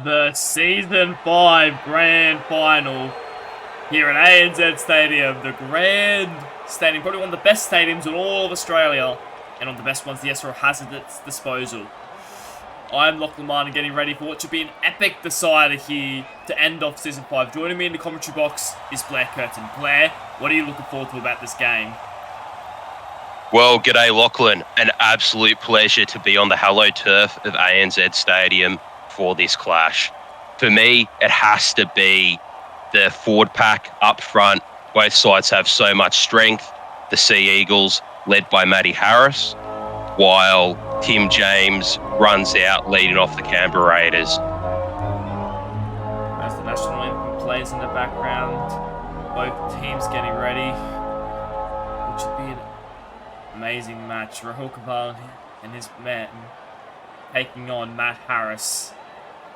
The Season 5 Grand Final here at ANZ Stadium. The Grand Stadium, probably one of the best stadiums in all of Australia, and one of the best ones the SRL has at its disposal. I'm Lachlan Martin, getting ready for what should be an epic decider here to end off Season 5. Joining me in the commentary box is Blair Curtin. Blair, what are you looking forward to about this game? Well, g'day Lachlan. An absolute pleasure to be on the hallowed turf of ANZ Stadium for this clash. For me, it has to be the forward pack up front. Both sides have so much strength. The Sea Eagles, led by Matty Harris, while Tim James runs out leading off the Canberra Raiders. As the national anthem plays in the background, both teams getting ready, which should be an amazing match. Rahul Kaval and his men taking on Matt Harris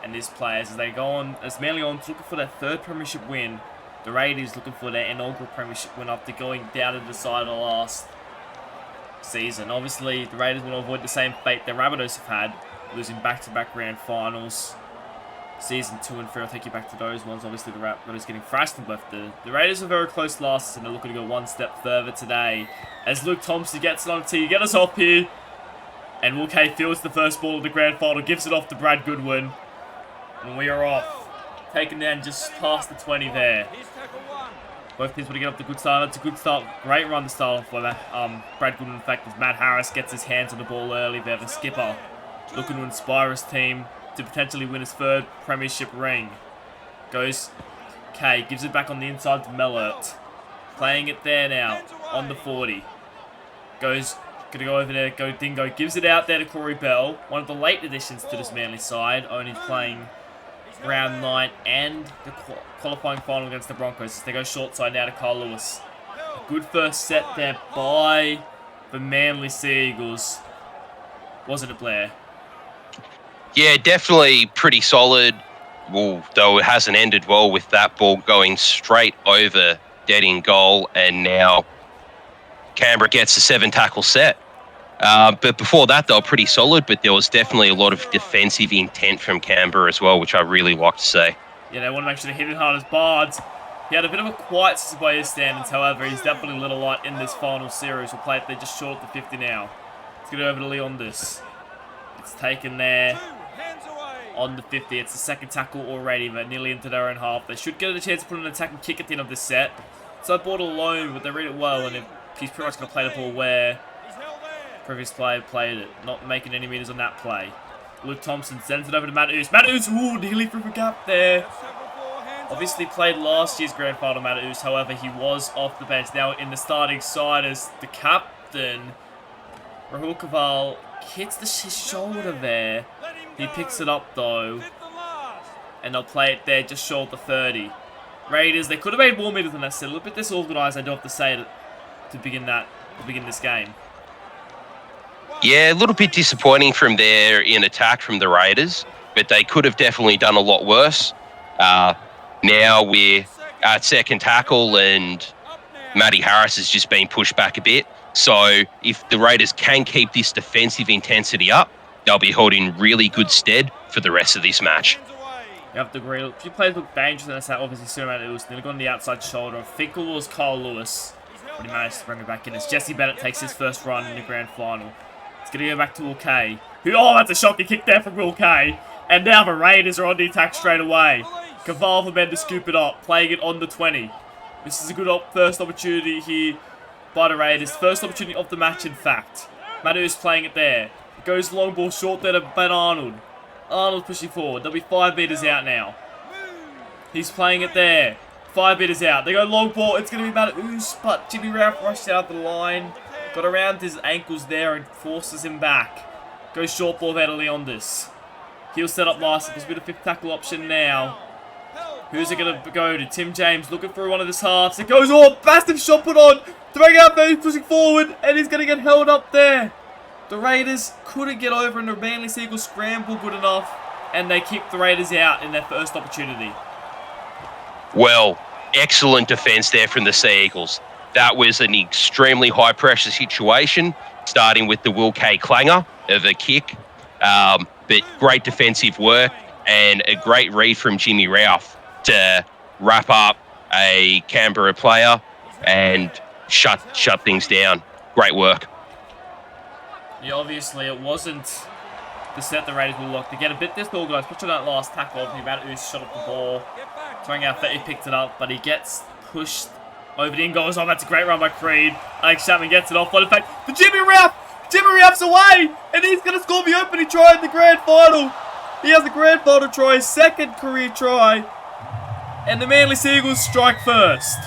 and his players as they go on, as Manly on looking for their third premiership win. The Raiders looking for their inaugural premiership win after going down to the side of last season. Obviously, the Raiders want to avoid the same fate the Rabbitohs have had, losing back-to-back grand finals. Season 2 and 3, I'll take you back to those ones. Obviously, the Rabbitohs getting thrashed in both. The Raiders are very close last, and they're looking to go one step further today. As Luke Thompson gets it on tee, get us off here. And Will Kay fields the first ball of the grand final, gives it off to Brad Goodwin. And we are off. Taken down just past the 20 there. Both teams want to get up the good start. It's a good start. Great run to start off by Brad Goodwin. In fact, as Matt Harris gets his hands on the ball early there, the skipper looking to inspire his team to potentially win his third premiership ring. Goes Kay, gives it back on the inside to Mellert. Playing it there now on the 40. Gonna go over there, go Dingo. Gives it out there to Corey Bell. One of the late additions to this Manly side, only playing round 9 and the qualifying final against the Broncos. They go short side now to Kyle Lewis. A good first set there by the Manly Sea Eagles. Wasn't it, Blair? Yeah, definitely pretty solid. Well, though it hasn't ended well with that ball going straight over dead in goal, and now Canberra gets a 7-tackle set. But before that, they were pretty solid, but there was definitely a lot of defensive intent from Canberra as well, which I really like to see. Yeah, they want to make sure they hit it hard as Bards. He had a bit of a quiet season by his standards, however, he's definitely lit a light in this final series. We'll play it there just short of the 50 now. Let's get it over to Leondis. It's taken there on the 50. It's the second tackle already, but nearly into their own half. They should get a chance to put an attack and kick at the end of this set. So I bought it alone, but they read it well, and he's pretty much going to play the ball where previous player played it, not making any meters on that play. Luke Thompson sends it over to Matt Oos. Matt Oos, ooh, nearly through the gap there. Obviously played last year's grand final, Matt Oos. However, he was off the bench. Now in the starting side as the captain, Rahul Kaval hits his shoulder there. He picks it up though, and they'll play it there just short of the 30. Raiders, they could have made more meters than that. A little bit disorganized, I do have to say, to begin this game. Yeah, a little bit disappointing from there in attack from the Raiders, but they could have definitely done a lot worse. Now we're at second tackle and Matty Harris has just been pushed back a bit. So if the Raiders can keep this defensive intensity up, they'll be held in really good stead for the rest of this match. You have to agree. A few players look dangerous, and that's obviously soon it was nearly on the outside shoulder. I think it was Kyle Lewis, but he managed to bring it back in as Jesse Bennett takes his first run in the grand final. It's going to go back to Will Kay. Oh, that's a shocking kick there from Will Kay. And now the Raiders are on the attack straight away. Kaval for men to scoop it up, playing it on the 20. This is a good first opportunity here by the Raiders. First opportunity of the match, in fact. Madu's playing it there. It goes long ball short there to Ben Arnold. Arnold pushing forward. They'll be 5 meters out now. He's playing it there. 5 meters out. They go long ball. It's going to be Madu, but Jimmy Ralph rushed out the line. Got around his ankles there and forces him back. Goes short ball there to Leondis. He'll set up last. There's a bit of fifth tackle option now. Who's it going to go to? Tim James looking through one of his halves. It goes, oh, massive shot put on. Throwing out there, pushing forward, and he's going to get held up there. The Raiders couldn't get over, and the Manly Sea Eagles scramble good enough, and they kick the Raiders out in their first opportunity. Well, excellent defence there from the Sea Eagles. That was an extremely high-pressure situation, starting with the Will Kay clanger of a kick. But great defensive work. and a great read from Jimmy Ralph to wrap up a Canberra player and shut things down. Great work. Yeah, obviously it wasn't the set the Raiders will look. They get a bit disorganised, especially that last tackle. The amount of who shot up the ball. Throwing out that he picked it up, but he gets pushed over the in goals. Oh, that's a great run by Creed. Alex Chapman gets it off. What in fact, the Jimmy Ralph's away, and he's going to score the opening try in the grand final. He has the grand final try, his second career try, and the Manly Seagulls strike first.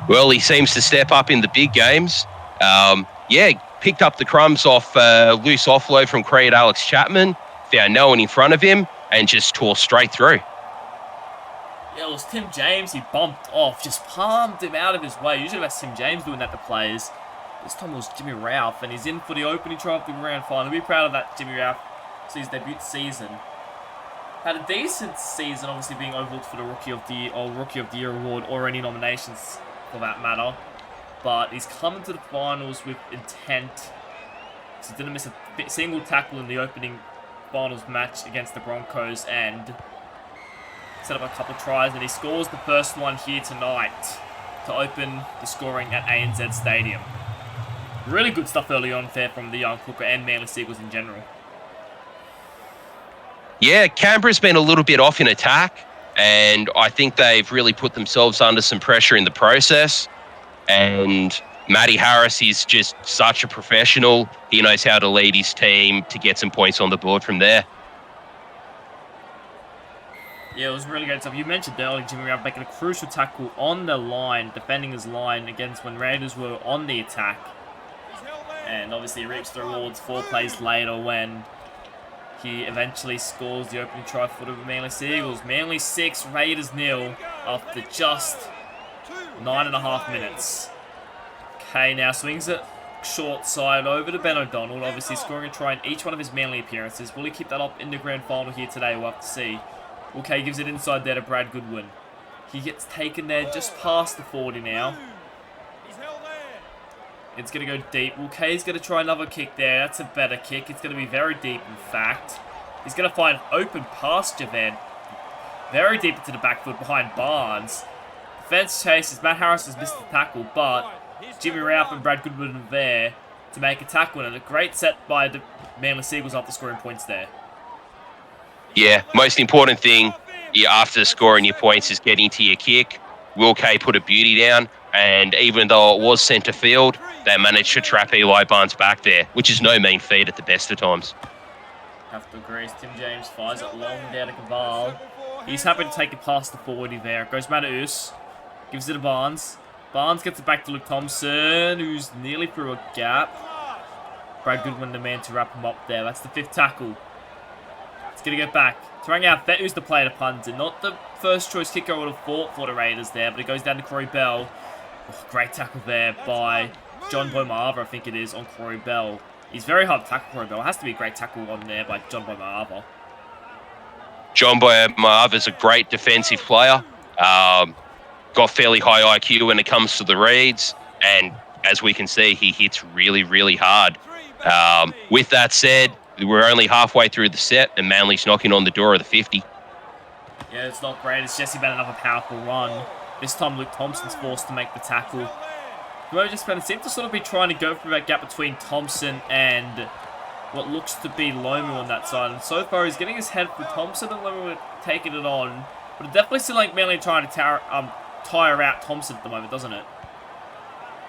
Well, he seems to step up in the big games. Picked up the crumbs off loose offload from Creed Alex Chapman, found no one in front of him, and just tore straight through. Yeah, it was Tim James. He bumped off, just palmed him out of his way. Usually that's Tim James doing that to players. This time it was Jimmy Ralph, and he's in for the opening try of the grand final. Be proud of that, Jimmy Ralph. It's his debut season. Had a decent season, obviously being overlooked for the Rookie of the Year award, or any nominations for that matter. But he's coming to the finals with intent. So he didn't miss a single tackle in the opening finals match against the Broncos, and set up a couple of tries, and he scores the first one here tonight to open the scoring at ANZ Stadium. Really good stuff early on there from the young hooker and Manly Seagulls in general. Yeah, Canberra's been a little bit off in attack, and I think they've really put themselves under some pressure in the process. And Matty Harris is just such a professional. He knows how to lead his team to get some points on the board from there. Yeah, it was really great stuff. You mentioned earlier Jimmy Ralph making a crucial tackle on the line, defending his line against when Raiders were on the attack. And obviously he reaps the rewards 4 plays later when he eventually scores the opening try for the Manly Seagulls. Manly 6, Raiders 0 after just 9.5 minutes. Okay, now swings it short side over to Ben O'Donnell, obviously scoring a try in each one of his Manly appearances. Will he keep that up in the grand final here today? We'll have to see. Okay, gives it inside there to Brad Goodwin. He gets taken there just past the 40 now. It's going to go deep. He's going to try another kick there. That's a better kick. It's going to be very deep, in fact. He's going to find open pasture then. Very deep into the backfield behind Barnes. Defense chases. Matt Harris has missed the tackle, but Jimmy Ralph and Brad Goodwin are there to make a tackle. And a great set by the Manly Seagulls after scoring points there. Yeah, most important thing after scoring your points is getting to your kick. Will Kay put a beauty down, and even though it was centre field, they managed to trap Eli Barnes back there, which is no mean feat at the best of times. Have to agree. Tim James fires it long down to Caval. He's happy to take it past the 40 there. Goes Matthews. Gives it to Barnes. Barnes gets it back to Luke Thompson, who's nearly through a gap. Brad Goodwin, the man to wrap him up there. That's the 5th tackle. It's going to get back. Throwing out Fetu's the player to punt it. Not the first choice kicker I would have fought for the Raiders there, but it goes down to Corey Bell. Oh, great tackle there by John Boimava, I think it is, on Corey Bell. He's very hard to tackle Corey Bell. It has to be a great tackle on there by John Boimava. John Boimava is a great defensive player. Got fairly high IQ when it comes to the reads, and as we can see, he hits really, really hard. With that said, we're only halfway through the set, and Manly's knocking on the door of the 50. Yeah, it's not great. It's Jesse Bennett, another powerful run. This time Luke Thompson's forced to make the tackle. Whoever just Bennett seems to sort of be trying to go through that gap between Thompson and what looks to be Lomu on that side. And so far, he's getting his head for Thompson, and Lomu taking it on. But it definitely still like Manly trying to tire out Thompson at the moment, doesn't it?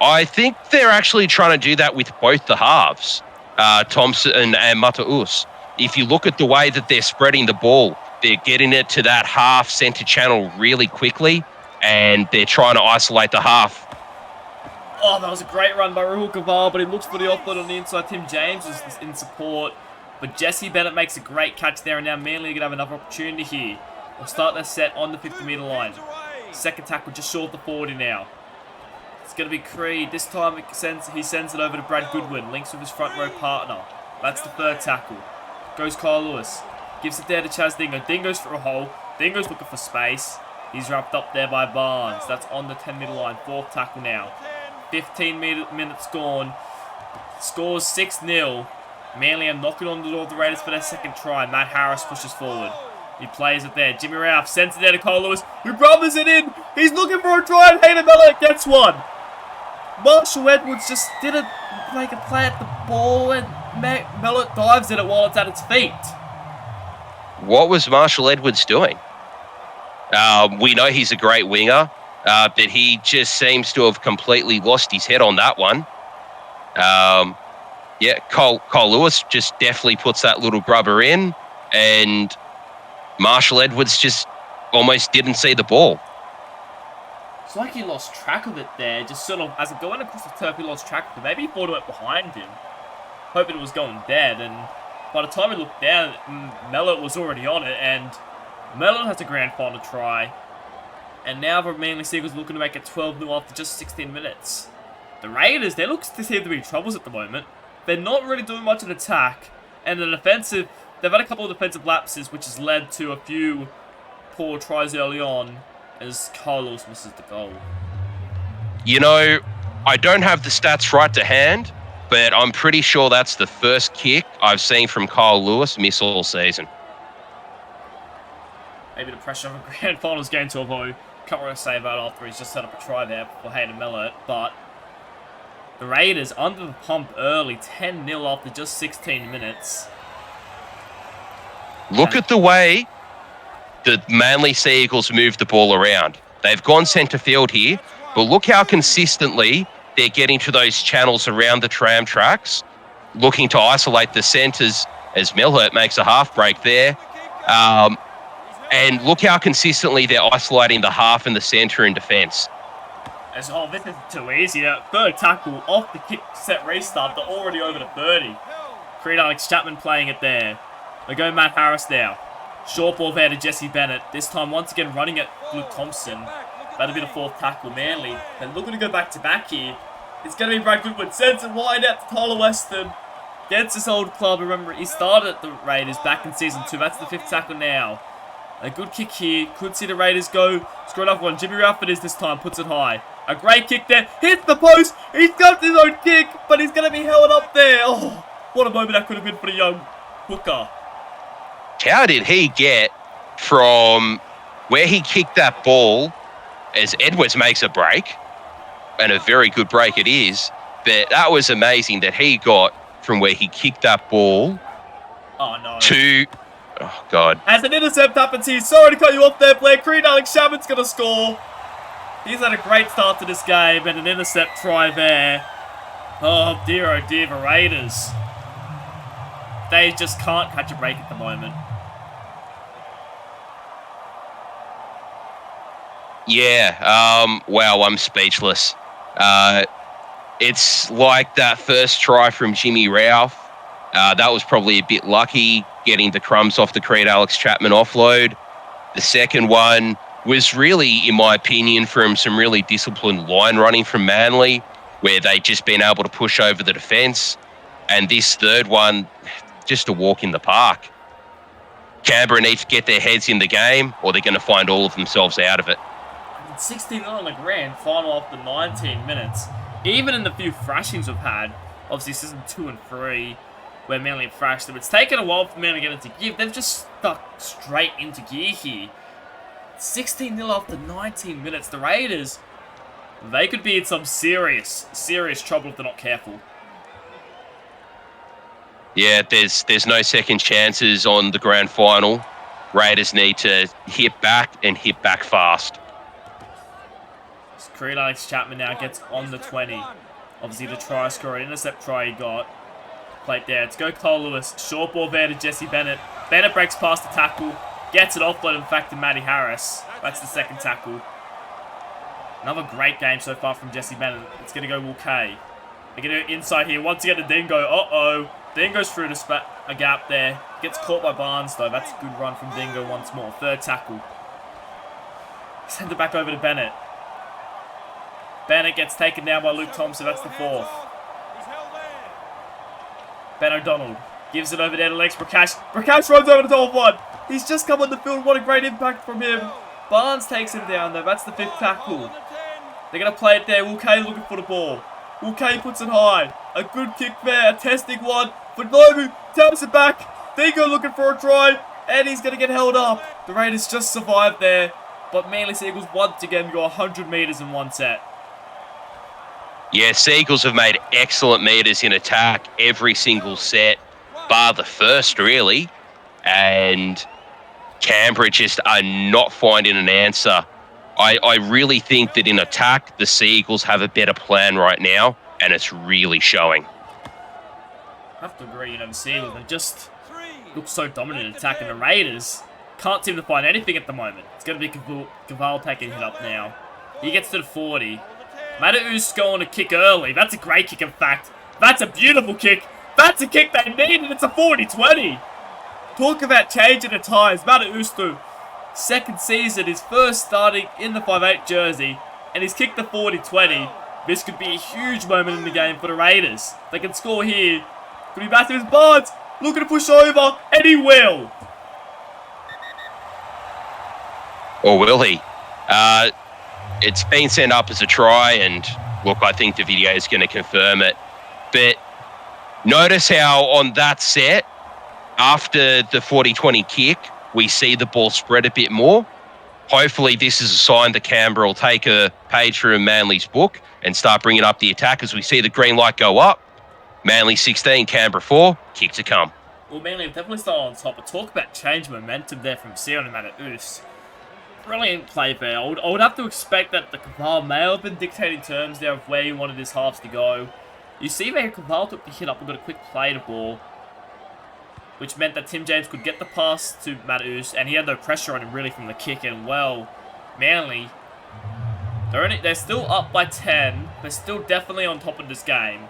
I think they're actually trying to do that with both the halves, Thompson and Mata'us. If you look at the way that they're spreading the ball, they're getting it to that half centre channel really quickly, and they're trying to isolate the half. Oh, that was a great run by Rahul Kaval, but he looks for the offload on the inside. Tim James is in support, but Jesse Bennett makes a great catch there, and now Manly are going to have another opportunity here. We'll start their set on the 50-metre line. Second tackle just short of the 40 now. It's going to be Creed. This time he sends it over to Brad Goodwin. Links with his front row partner. That's the 3rd tackle. Goes Kyle Lewis. Gives it there to Chaz Dingo. Dingo's for a hole. Dingo's looking for space. He's wrapped up there by Barnes. That's on the 10-metre line. 4th tackle now. 15 minutes gone. Scores 6-0. Manly are knocking on the door of the Raiders for their second try. Matt Harris pushes forward. He plays it there. Jimmy Ralph sends it there to Cole Lewis, who brothers it in. He's looking for a try, and Hayden Mellett gets one. Marshall Edwards just didn't make a play at the ball, and Mellett dives at it while it's at its feet. What was Marshall Edwards doing? We know he's a great winger, but he just seems to have completely lost his head on that one. Yeah, Cole Lewis just definitely puts that little grubber in, and Marshall Edwards just almost didn't see the ball. It's like he lost track of it there, just sort of, as it going across the turf, he lost track of it. Maybe he thought it went behind him, hoping it was going dead, and by the time he looked down, Mellett was already on it, and Mellett has a grand final try. And now the Manly Seagulls looking to make it 12-0 after just 16 minutes. The Raiders, they look to seem to be in troubles at the moment. They're not really doing much in attack, and the defensive, they've had a couple of defensive lapses, which has led to a few poor tries early on, as Carlos misses the goal. You know, I don't have the stats right to hand, but I'm pretty sure that's the first kick I've seen from Kyle Lewis miss all season. Maybe the pressure of a grand finals game to avoid. Can't really say that after he's just set up a try there for Hayden Mellett, but the Raiders under the pump early, 10-0 after just 16 minutes. Look at the way the Manly Seagulls move the ball around. They've gone centre field here, but look how consistently they're getting to those channels around the tram tracks, looking to isolate the centres as Milhert makes a half break there. And look how consistently they're isolating the half and the centre in defence. This is too easy. Third tackle off the kick set restart. They're already over to 30. Creed Alex Chapman playing it there. They go Matt Harris now. Short ball there to Jesse Bennett. This time once again running at Luke Thompson. That'll be the fourth tackle. Manly. They're looking to go back to back here. It's going to be Brad Goodwin. Sends it wide out to Tyler Weston. Gets his old club. Remember, he started at the Raiders back in season 2. That's the fifth tackle now. A good kick here. Could see the Raiders go. Score another one. Jimmy Ralph it is this time. Puts it high. A great kick there. Hits the post. He's got his own kick, but he's going to be held up there. Oh, what a moment that could have been for the young hooker. How did he get from where he kicked that ball as Edwards makes a break, and a very good break it is, but that was amazing that he got from where he kicked that ball to... Oh, God. As an intercept happens here, sorry to cut you off there, player. Creed Alex Chapman's going to score. He's had a great start to this game, and an intercept try there. Oh dear, the Raiders. They just can't catch a break at the moment. Yeah, wow, I'm speechless. It's like that first try from Jimmy Ralph. That was probably a bit lucky, getting the crumbs off the Creed Alex Chapman offload. The second one was really, in my opinion, from some really disciplined line running from Manly, where they just been able to push over the defence. And this third one, just a walk in the park. Canberra needs to get their heads in the game, or they're going to find all of themselves out of it. 16-0 on the grand final after 19 minutes. Even in the few thrashings we've had, obviously season 2 and 3, where Manly have thrashed them, it's taken a while for Manly to get into gear. They've just stuck straight into gear here. 16-0 after 19 minutes. The Raiders, they could be in some serious trouble if they're not careful. Yeah, there's no second chances on the grand final. Raiders need to hit back and hit back fast. Creed Alex Chapman now gets on the 20. Obviously the try scorer, intercept try he got. Played there. Let's go Cole Lewis. Short ball there to Jesse Bennett. Bennett breaks past the tackle. Gets it offload, in fact, to Matty Harris. That's the second tackle. Another great game so far from Jesse Bennett. It's going to go Will Kay. They're going to go inside here. Once again to Dingo. Uh-oh. Dingo's through a gap there. Gets caught by Barnes, though. That's a good run from Dingo once more. Third tackle. Send it back over to Bennett. Bennett gets taken down by Luke Thompson. That's the fourth. Ben O'Donnell gives it over there to Lex Prakash. Prakash runs over the top of one. He's just come on the field. What a great impact from him. Barnes takes him down, though. That's the fifth tackle. They're going to play it there. Will Kay looking for the ball. Will Kay puts it high. A good kick there. A testing one. Fanomu taps it back. Dingo looking for a try, and he's going to get held up. The Raiders just survived there, but Manly Seagulls once again go 100 metres in one set. Yeah, Seagulls have made excellent meters in attack every single set, bar the first, really. And Canberra just are not finding an answer. I really think that in attack, the Seagulls have a better plan right now, and it's really showing. I have to agree, the Seagulls, they just look so dominant in attack, and the Raiders can't seem to find anything at the moment. It's going to be Caval taking hit up now. He gets to the 40. Mata'u's going to kick early. That's a great kick, in fact. That's a beautiful kick. That's a kick they need, and it's a 40-20. Talk about changing the times. Mata'u's second season, his first starting in the 5'8 jersey, and he's kicked the 40-20. This could be a huge moment in the game for the Raiders. They can score here. Could be back to his Barnes. Looking to push over, and he will. Or will he? It's been sent up as a try, and look, I think the video is going to confirm it. But notice how on that set, after the 40-20 kick, we see the ball spread a bit more. Hopefully this is a sign that Canberra will take a page from Manly's book and start bringing up the attack as we see the green light go up. Manly 16, Canberra 4, kick to come. Well, Manly have definitely started on top, but talk about change momentum there from Sion and Mata'us. Brilliant play there. I would have to expect that the Caval may have been dictating terms there of where he wanted his halves to go. You see where Caval took the hit up and got a quick play to ball, which meant that Tim James could get the pass to Mata'us, and he had no pressure on him really from the kick. And well, Manly, they're still up by 10. They're still definitely on top of this game.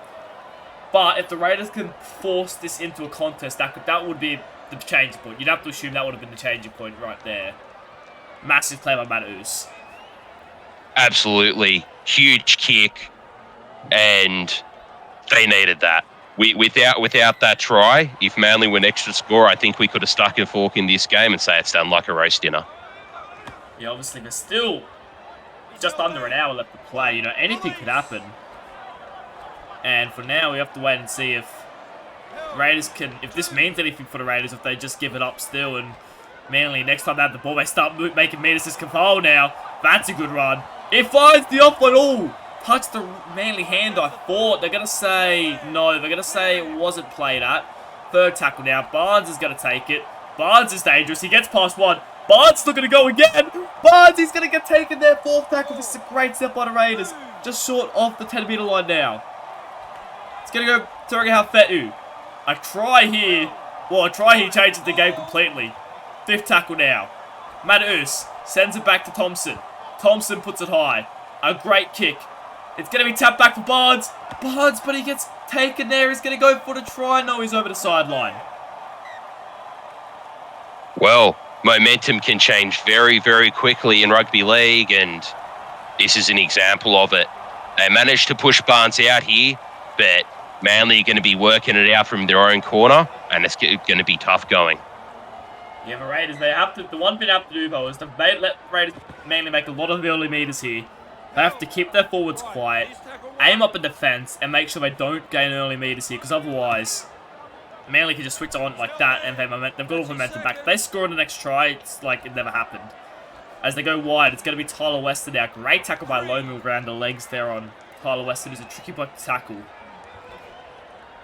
But if the Raiders can force this into a contest, that would be the changing point. You'd have to assume that would have been the changing point right there. Massive play by Mata'us. Absolutely. Huge kick. And they needed that. Without that try, if Manly were next to score, I think we could have stuck a fork in this game and say it's done like a roast dinner. Yeah, obviously, there's still just under an hour left to play. Anything could happen. And for now, we have to wait and see if Raiders if this means anything for the Raiders, if they just give it up still. And Manly, next time they have the ball, they start making meters. This Caval now. That's a good run. It finds the offline. Oh, touched the Manly hand, I thought. They're going to say no. They're going to say it wasn't played at. Third tackle now. Barnes is going to take it. Barnes is dangerous. He gets past one. Barnes still going to go again. Barnes, he's going to get taken there. Fourth tackle. This is a great step by the Raiders. Just short of the 10-meter line now. It's going to go to Fetu. A try here. Well, a try here changes the game completely. Fifth tackle now. Mata'us sends it back to Thompson. Thompson puts it high. A great kick. It's going to be tapped back for Barnes. Barnes, but he gets taken there. He's going to go for the try. No, he's over the sideline. Well, momentum can change very, very quickly in rugby league, and this is an example of it. They managed to push Barnes out here, but Manly are going to be working it out from their own corner, and it's going to be tough going. Yeah, the Raiders, the one thing they have to do, though, is to let Raiders Manly make a lot of early meters here. They have to keep their forwards quiet, aim up in defence, and make sure they don't gain early meters here, because otherwise, Manly can just switch on like that, and they've got all the momentum back. If they score on the next try, it's like it never happened. As they go wide, it's going to be Tyler Weston now. Great tackle by Lomu around the legs there on Tyler Weston, who's a tricky block to tackle.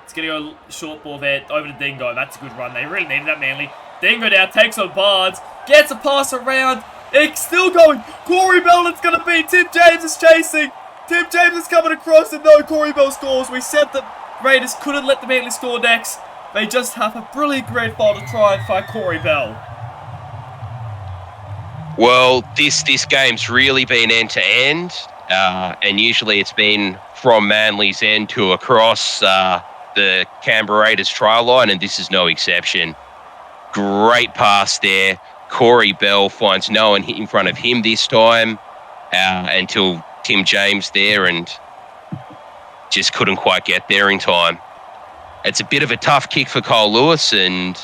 It's going to go short ball there, over to Dingo. That's a good run. They really needed that, Manly. Dingo now takes on Barnes, gets a pass around. It's still going. Corey Bell, it's going to be. Tim James is chasing. Tim James is coming across, and no, Corey Bell scores. We said that Raiders couldn't let the Manly score next. They just have a brilliant great foul to try and find Corey Bell. Well, this game's really been end-to-end, and usually it's been from Manly's end to across the Canberra Raiders trial line, and this is no exception. Great pass there. Corey Bell finds no one in front of him this time until Tim James there, and just couldn't quite get there in time. It's a bit of a tough kick for Cole Lewis, and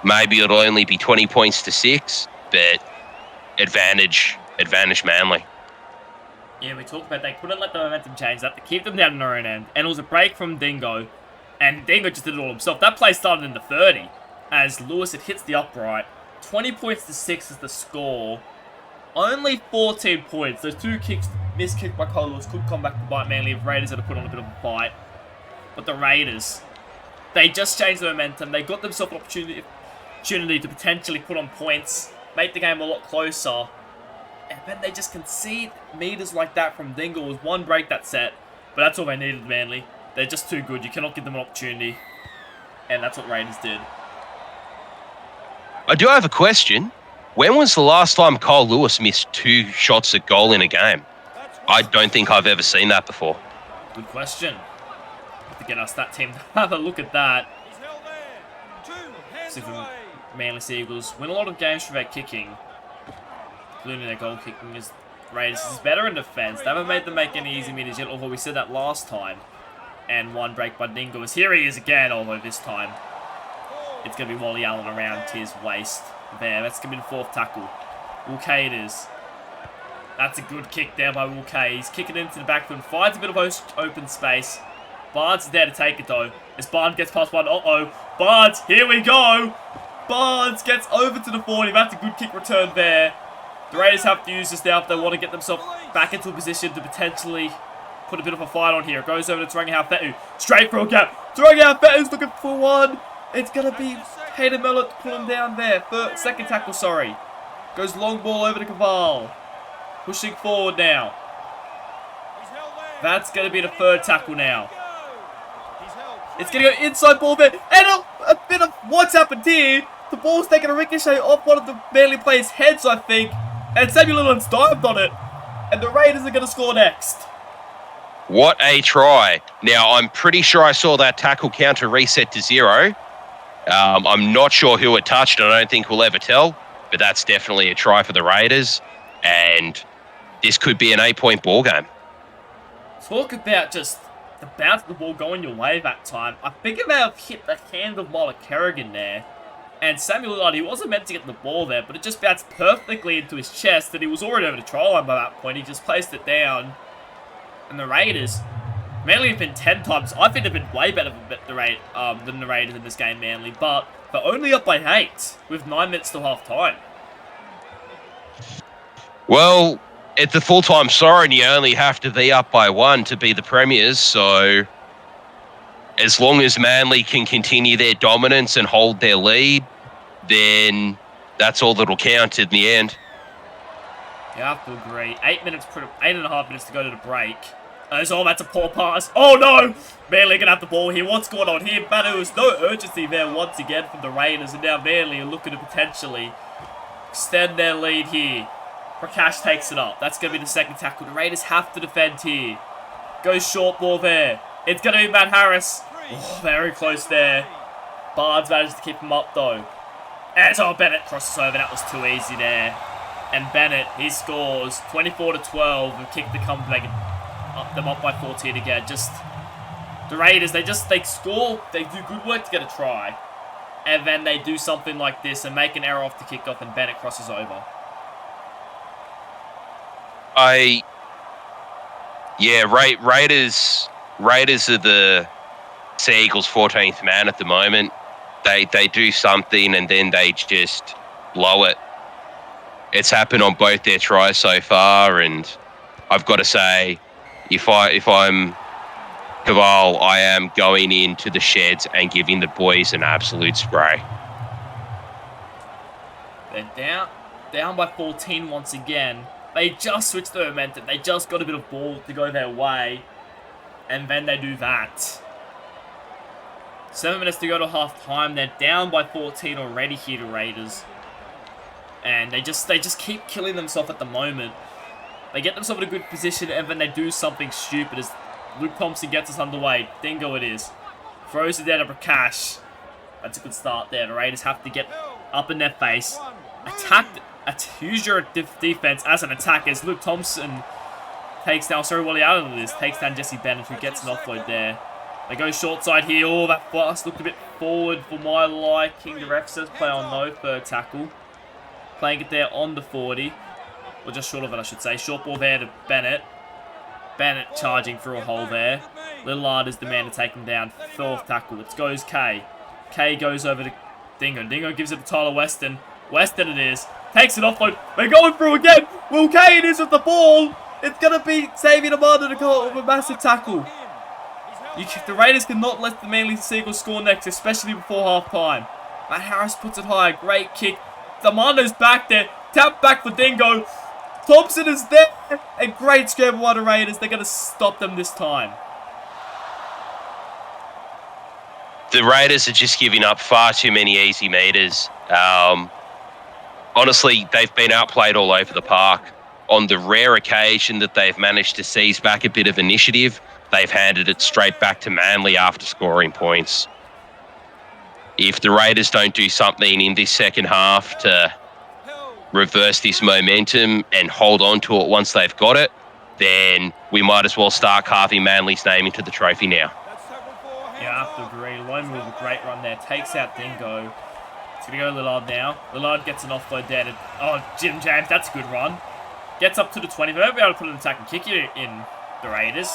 maybe it'll only be 20 points to 6, but advantage Manly. Yeah, we talked about they couldn't let the momentum change. They had to keep them down in their own end. And it was a break from Dingo. And Dingo just did it all himself. That play started in the 30 as Lewis had hits the upright. 20 points to 6 is the score. Only 14 points. Those two kicks, missed kick by Cole Lewis, could come back to bite Manly if Raiders had to put on a bit of a fight. But the Raiders, they just changed the momentum. They got themselves an opportunity to potentially put on points, make the game a lot closer. And then they just concede meters like that from Dingle. It was one break that set, but that's all they needed, Manly. They're just too good. You cannot give them an opportunity. And that's what Raiders did. I do have a question. When was the last time Cole Lewis missed 2 shots at goal in a game? I don't think I've ever seen that before. Good question. Have to get our stat team to have a look at that. See if Manly Seagulls win a lot of games for their kicking, including their goal kicking. Is Raiders is better in defence. They haven't made them make any easy meters yet, although we said that last time. And one break by Dingo is here he is again, although this time it's going to be Wally Allen around to his waist. There, that's going to be the 4th tackle. Woolkay it is. That's a good kick there by Woolkay. He's kicking into the backfield, finds a bit of open space. Barnes is there to take it though. As Barnes gets past one, Barnes, here we go! Barnes gets over to the 40. That's a good kick return there. The Raiders have to use this now if they want to get themselves back into a position to potentially put a bit of a fight on here. It goes over to Turangi Fetu. Straight for a gap. Turangi Fetu's looking for one. It's going to be Hayden Mellett to pull him down there. Second tackle, sorry. Goes long ball over to Caval. Pushing forward now. That's going to be the 3rd tackle now. It's going to go inside ball there. And a bit of what's happened here. The ball's taking a ricochet off one of the Manly players' heads, I think. And Samuel Little's dived on it. And the Raiders are going to score next. What a try. Now, I'm pretty sure I saw that tackle counter reset to 0. I'm not sure who it touched. I don't think we'll ever tell. But that's definitely a try for the Raiders. And this could be an 8-point ball game. Talk about just the bounce of the ball going your way that time. I think it may have hit the hand of Myla Kerrigan there. And Samuel Lillard, he wasn't meant to get the ball there, but it just bounced perfectly into his chest, and he was already over the try line by that point. He just placed it down. And the Raiders, Manly have been 10 times. I think they've been way better than the Raiders in this game, Manly. But they're only up by 8 with 9 minutes till half time. Well, it's a full-time siren. You only have to be up by 1 to be the premiers. So as long as Manly can continue their dominance and hold their lead, then that's all that'll count in the end. Yeah, I have to agree. 8.5 minutes to go to the break. That's a poor pass. Oh no! Manly gonna have the ball here. What's going on here? But there was no urgency there once again from the Raiders, and now Manly are looking to potentially extend their lead here. Prakash takes it up. That's gonna be the 2nd tackle. The Raiders have to defend here. Goes short ball there. It's gonna be Matt Harris. Oh, very close there. Barnes managed to keep him up though. And Bennett crosses over. That was too easy there. And Bennett, he scores 24-12 and kick to come back and up them up by 14 again. Just the Raiders, they score, they do good work to get a try, and then they do something like this and make an error off the kickoff, and Bennett crosses over. Raiders are the Sea Eagles' 14th man at the moment. They do something and then they just blow it. It's happened on both their tries so far, and I've got to say, if I'm Caval, I am going into the sheds and giving the boys an absolute spray. They're down by 14 once again. They just switched the momentum. They just got a bit of ball to go their way, and then they do that. 7 minutes to go to half time. They're down by 14 already here, the Raiders. And they just keep killing themselves at the moment. They get themselves in a good position, and then they do something stupid as Luke Thompson gets us underway. Dingo it is. Throws it down to Prakash. That's a good start there. The Raiders have to get up in their face. Use your defense as an attack as Luke Thompson takes down, Wally out of this, takes down Jesse Bennett, who gets an offload there. They go short side here. Oh, that pass looked a bit forward for my liking. The ref says play on no, 3rd tackle. Playing it there on the 40. Or just short of it, I should say. Short ball there to Bennett. Bennett charging through a hole there. Lillard is the man to take him down. 4th tackle. It goes K. K goes over to Dingo. Dingo gives it to Tyler Weston. Weston it is. Takes it offload. We're going through again. Will Kane is with the ball. It's going to be Xavier Demanda to come up with a massive tackle. The Raiders cannot let the Manly Seagulls score next, especially before half-time. Matt Harris puts it high. Great kick. Demando's back there. Tap back for Dingo. Thompson is there. A great scramble by the Raiders. They're going to stop them this time. The Raiders are just giving up far too many easy meters. Honestly, they've been outplayed all over the park. On the rare occasion that they've managed to seize back a bit of initiative, they've handed it straight back to Manly after scoring points. If the Raiders don't do something in this second half to reverse this momentum and hold on to it once they've got it, then we might as well start carving Manly's name into the trophy now. Yeah, I have to agree. Lone with a great run there. Takes out Dingo. It's going to go Lillard now. Lillard gets an offload there. Jim James, that's a good run. Gets up to the 20. They won't be able to put an attack and kick it in the Raiders.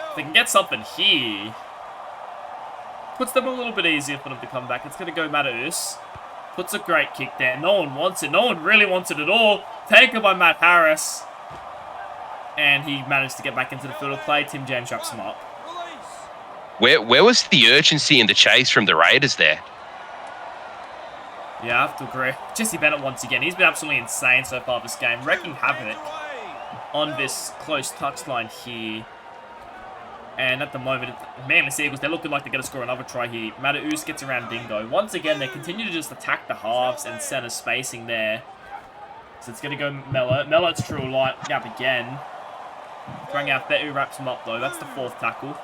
If they can get something here, puts them a little bit easier for them to come back. It's going to go Mataus. Puts a great kick there. No one wants it. No one really wants it at all. Taken by Matt Harris. And he managed to get back into the field of play. Tim James wraps him up. Where was the urgency in the chase from the Raiders there? Yeah, I have to agree. Jesse Bennett once again. He's been absolutely insane so far this game. Wrecking havoc on this close touchline here. And at the moment, Manly Seagulls, they're looking like they're going to score another try here. Mataus gets around Dingo. Once again, they continue to just attack the halves and center spacing there. So it's going to go Mello. Mello's true light gap again. Throwing out Betu wraps him up though. That's the 4th tackle.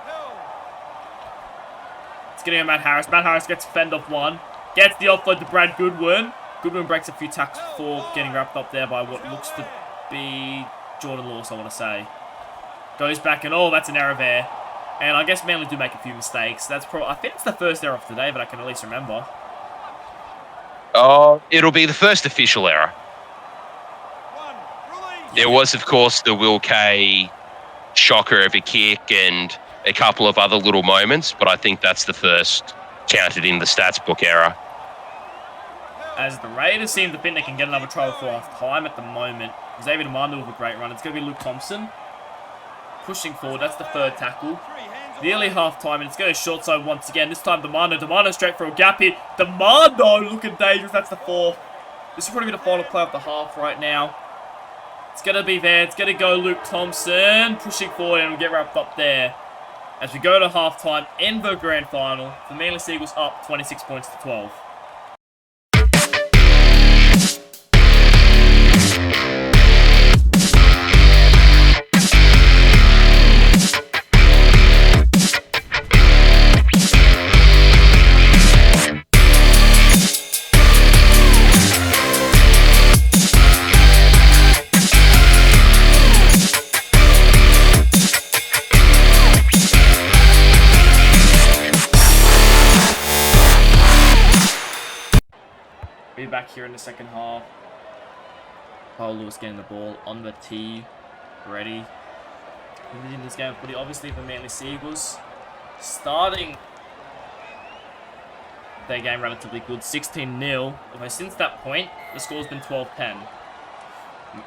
It's going to go Matt Harris. Matt Harris gets fend off one. Gets the offload to Brad Goodwin. Goodwin breaks a few tackles before getting wrapped up there by what looks to be Jordan Lewis, I want to say. Goes back and that's an error there. And I guess Manly do make a few mistakes. That's probably, I think it's the first error of today, but I can at least remember. Oh, it'll be the first official error. There was, of course, the Will K shocker of a kick and a couple of other little moments, but I think that's the first counted in the stats book error. As the Raiders seem to think they can get another try before half time at the moment. Xavier Demanda with a great run. It's going to be Luke Thompson. Pushing forward, that's the 3rd tackle. Nearly half time, and it's going to short side once again. This time Demanda straight for a gap here. Demanda looking dangerous, that's the 4th. This will probably be the final play of the half right now. It's going to be there, it's going to go Luke Thompson. Pushing forward and we'll get wrapped up there. As we go to half time in the grand final, the Manly Seagulls up 26 points to 12. We're back here in the second half. Paul Lewis getting the ball on the tee. Ready. In this game of footy, obviously the Manly Seagulls starting their game relatively good, 16-0. Although since that point, the score's been 12-10.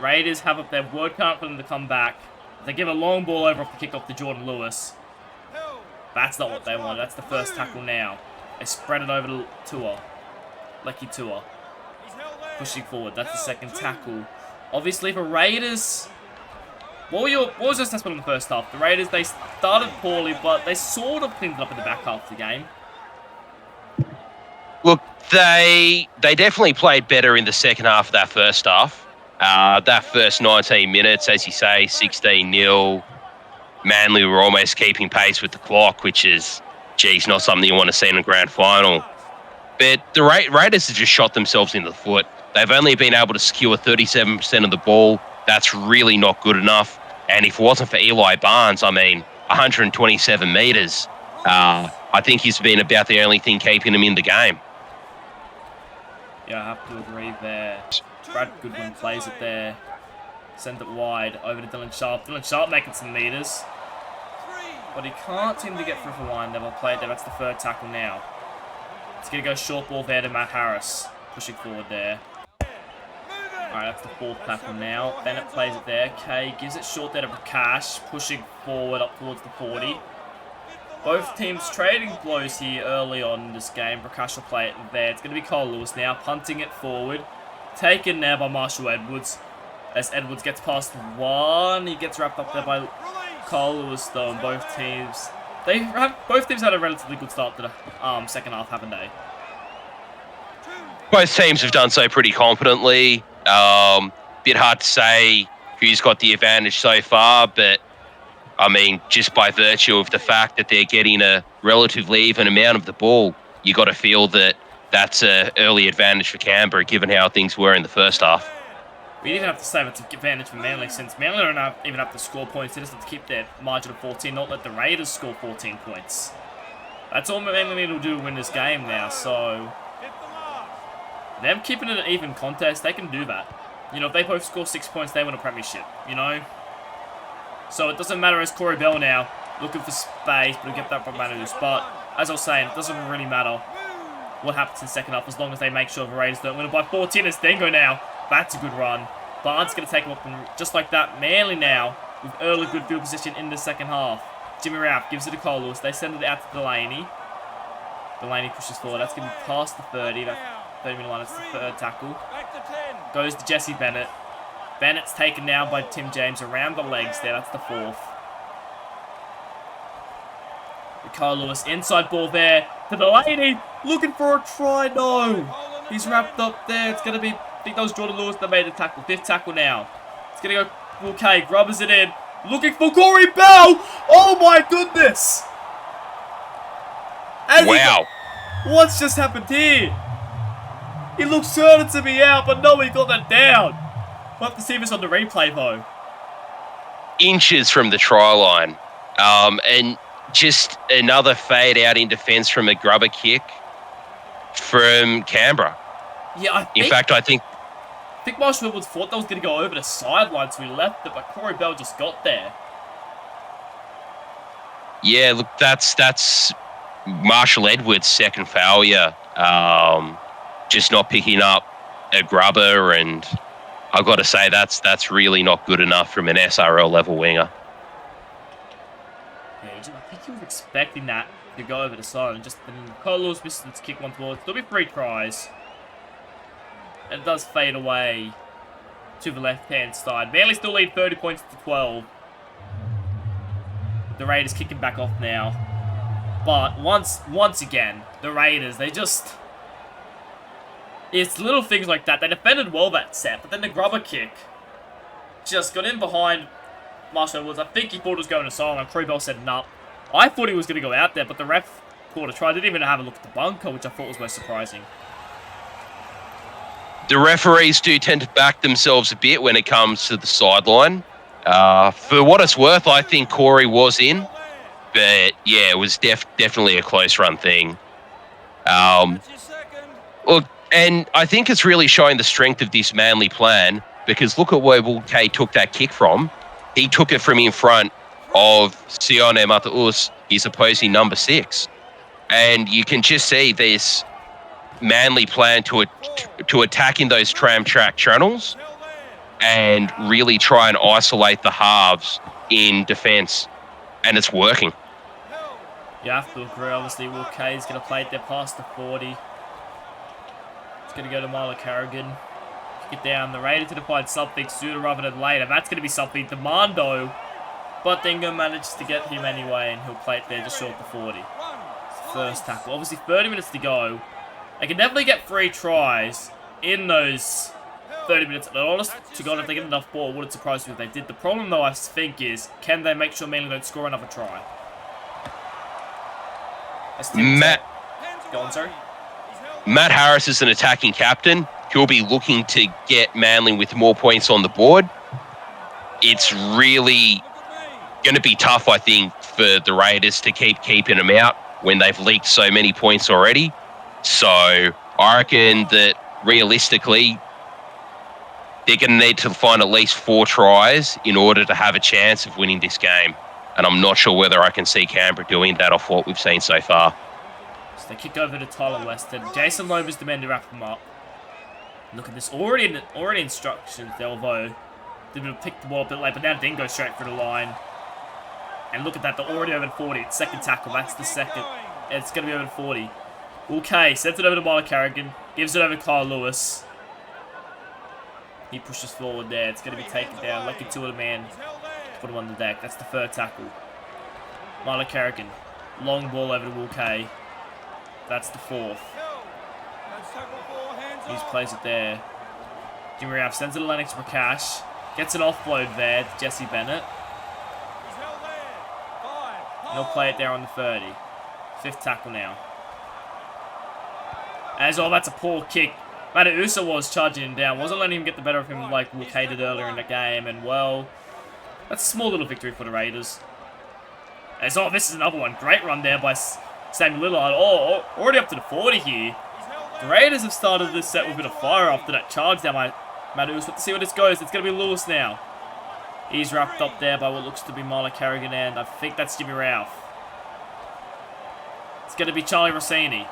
Raiders have up their word count for them to come back. They give a long ball over off the kickoff to Jordan Lewis. That's not what they want. That's the first tackle now. They spread it over to Tua. Lucky Tua. Pushing forward. That's the second tackle. Obviously for Raiders... What was your assessment in the first half? The Raiders, they started poorly, but they sort of cleaned it up in the back half of the game. Look, they definitely played better in the second half of that first half. That first 19 minutes, as you say, 16-0. Manly were almost keeping pace with the clock, which is, geez, not something you want to see in a grand final. But the Raiders have just shot themselves in the foot. They've only been able to secure 37% of the ball. That's really not good enough. And if it wasn't for Eli Barnes, 127 metres, I think he's been about the only thing keeping him in the game. Yeah, I have to agree there. Brad Goodwin plays it there. Send it wide over to Dylan Sharp. Dylan Sharp making some metres. but he can't seem to get through for line. Never played there. That's the third tackle now. It's going to go short ball there to Matt Harris. Pushing forward there. Alright, that's the fourth tackle now. Bennett plays it there. Kay gives it short there to Prakash. Pushing forward up towards the 40. Both teams trading blows here early on in this game. Prakash will play it there. It's going to be Cole Lewis now. Punting it forward. Taken now by Marshall Edwards. As Edwards gets past one. He gets wrapped up there by Cole Lewis though. And both teams had a relatively good start to the second half, haven't they? Both teams have done so pretty confidently. Bit hard to say who's got the advantage so far, but I mean, just by virtue of the fact that they're getting a relatively even amount of the ball, you got to feel that that's an early advantage for Canberra, given how things were in the first half. We even have to say it's an advantage for Manly, since Manly don't even have to score points. They just have to keep their margin of 14, not let the Raiders score 14 points. That's all Manly need to do to win this game now, so them keeping it an even contest, they can do that. You know, if they both score 6 points, they win a premiership, you know? So it doesn't matter as Corey Bell now, looking for space, but he'll get that from Manus. But, as I was saying, it doesn't really matter what happens in the second half, as long as they make sure the Raiders don't win it by 14. It's Dengo now. That's a good run. Barnes going to take him up, and just like that, Manly now, with early good field position in the second half. Jimmy Ralph gives it to Cole Lewis. They send it out to Delaney. Delaney pushes forward. That's going to be past the 30. That's 30-minute line. That's the third tackle. Goes to Jesse Bennett. Bennett's taken now by Tim James around the legs there. That's the fourth. Cole Lewis, inside ball there to Delaney. Looking for a try. No. He's wrapped up there. It's going to be, I think that was Jordan Lewis that made the tackle. Fifth tackle now. It's going to go, okay, grubbers it in. Looking for Corey Bell. Oh my goodness. Wow. What's just happened here? He looked certain to be out, but no, he got that down. We'll have to see this on the replay, though. Inches from the try line. And just another fade out in defence from a grubber kick from Canberra. Yeah, I think Marshall Edwards thought that was going to go over the sideline, so he left it, but Corey Bell just got there. Yeah, look, that's Marshall Edwards' second failure. Just not picking up a grubber, and I've got to say that's really not good enough from an SRL level winger. Yeah, I think he was expecting that to go over the side, and just Cole Lewis misses to kick one towards. There'll be 3 tries. And it does fade away to the left-hand side. Manly still lead 30 points to 12. The Raiders kicking back off now. But once again, the Raiders, they just... It's little things like that. They defended well that set, but then the grubber kick just got in behind Marshall Edwards. I think he thought it was going to sideline. Corey Bell said no. I thought he was going to go out there, but the ref called a try. Didn't even have a look at the bunker, which I thought was most surprising. The referees do tend to back themselves a bit when it comes to the sideline. For what it's worth, I think Corey was in. But, yeah, it was definitely a close-run thing. Look, and I think it's really showing the strength of this Manly plan, because look at where Will Kay took that kick from. He took it from in front of Sione Mataus, his opposing number 6. And you can just see this Manly plan to attack in those tram track channels and really try and isolate the halves in defence. And it's working. You have to agree, obviously, Will Kay is going to play it there past the 40. It's going to go to Milo Carrigan. Kick it down. The Raiders to find something sooner rather than later. That's going to be something Demando. But Dingo manages to get him anyway, and he'll play it there just short of the 40. First tackle. Obviously, 30 minutes to go. They can definitely get 3 tries in those 30 minutes. And honest to God, if they get enough ball, it wouldn't surprise me if they did. The problem, though, I think, is can they make sure Manly don't score another try? Matt Harris is an attacking captain. He'll be looking to get Manly with more points on the board. It's really going to be tough, I think, for the Raiders to keep keeping them out when they've leaked so many points already. So I reckon that realistically, they're going to need to find at least 4 tries in order to have a chance of winning this game. And I'm not sure whether I can see Canberra doing that off what we've seen so far. So they kick over to Tyler Weston. Jason Lover's the man to wrap him up. Look at this. Already instructions, Delvo. Didn't pick the ball a bit late, but now didn't go straight for the line. And look at that. They're already over 40. It's second tackle. That's the second. It's going to be over 40. Okay, sends it over to Milo Carrigan. Gives it over to Kyle Lewis. He pushes forward there. It's going to be taken down. Lucky two of the man. Put him on the deck. That's the third tackle. Milo Carrigan. Long ball over to Will Kay. That's the fourth. He just plays it there. Jimmy Ralph sends it to Lennox Prakash. Gets an offload there to Jesse Bennett. And he'll play it there on the 30. Fifth tackle now. As well, that's a poor kick. Matausa was charging him down. Wasn't letting him get the better of him like Will Kay did earlier in the game. And, well, that's a small little victory for the Raiders. As oh, this is another one. Great run there by Samuel Lillard. Oh, already up to the 40 here. The Raiders have started this set with a bit of fire after that charge down by Matausa. But to see where this goes, it's going to be Lewis now. He's wrapped up there by what looks to be Milo Carrigan, and I think that's Jimmy Ralph. It's going to be Charlie Rossini.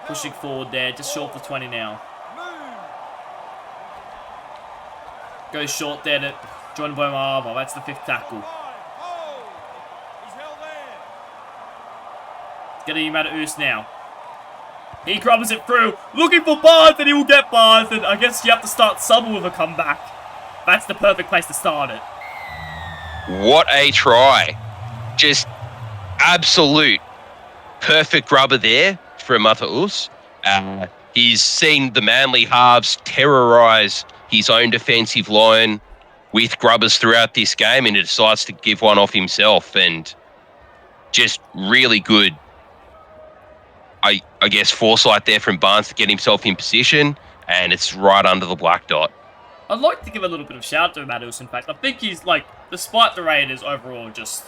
Pushing forward there, just short of the 20 now. Goes short there to Jordan Bomarva. That's the fifth tackle. It's going to be Matausa now. He grabs it through, looking for Barnes, and he will get Barnes, and I guess you have to start somewhere with a comeback. That's the perfect place to start it. What a try. Just absolute perfect rubber there for Matausa. He's seen the Manly halves terrorise his own defensive line with grubbers throughout this game, and he decides to give one off himself, and just really good, I guess, foresight there from Barnes to get himself in position, and it's right under the black dot. I'd like to give a little bit of shout to Matausa, in fact. I think he's, like, despite the Raiders overall just,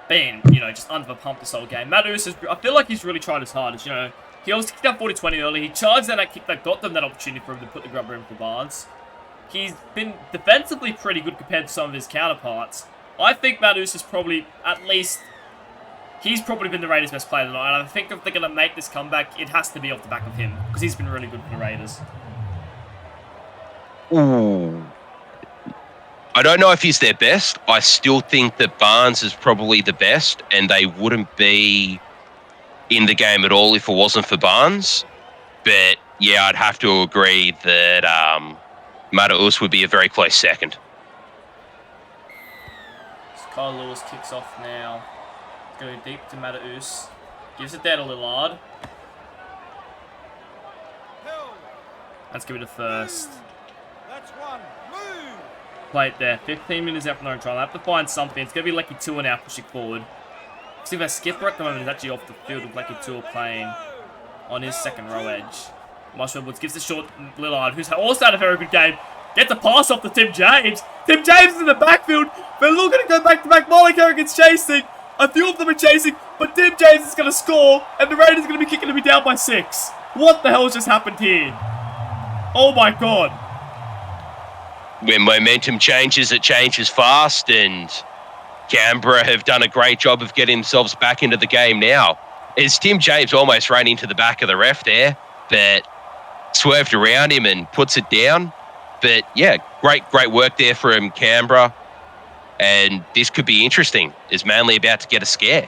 being, just under the pump this whole game, Matausa, I feel like he's really tried his hardest, He obviously kicked out 40-20 early. He charged that kick that got them that opportunity for him to put the grubber in for Barnes. He's been defensively pretty good compared to some of his counterparts. I think Matausa is probably, at least, he's probably been the Raiders' best player tonight, and I think if they're going to make this comeback, it has to be off the back of him, because he's been really good for the Raiders. Ooh. I don't know if he's their best. I still think that Barnes is probably the best, and they wouldn't be in the game at all if it wasn't for Barnes. But, yeah, I'd have to agree that Matausa would be a very close second. So Kyle Lewis kicks off now. Going deep to Matausa. Gives it there to Lillard. That's going to be the first. Play it there. 15 minutes out from no trial. I have to find something. It's going to be Lecky Tua now pushing forward. See if our skipper at the moment is actually off the field with Lecky Tua playing on his second row edge. Marshall Woods gives the short Lillard, who's also had a very good game. Gets a pass off to Tim James. Tim James is in the backfield. They're looking to go back to back. Molly Carrigan's chasing. A few of them are chasing, but Tim James is going to score, and the Raiders are going to be kicking to be down by 6. What the hell has just happened here? Oh my god. When momentum changes, it changes fast, and Canberra have done a great job of getting themselves back into the game now. As Tim James almost ran into the back of the ref there, but swerved around him and puts it down. But yeah, great work there from Canberra. And this could be interesting. Is Manly about to get a scare?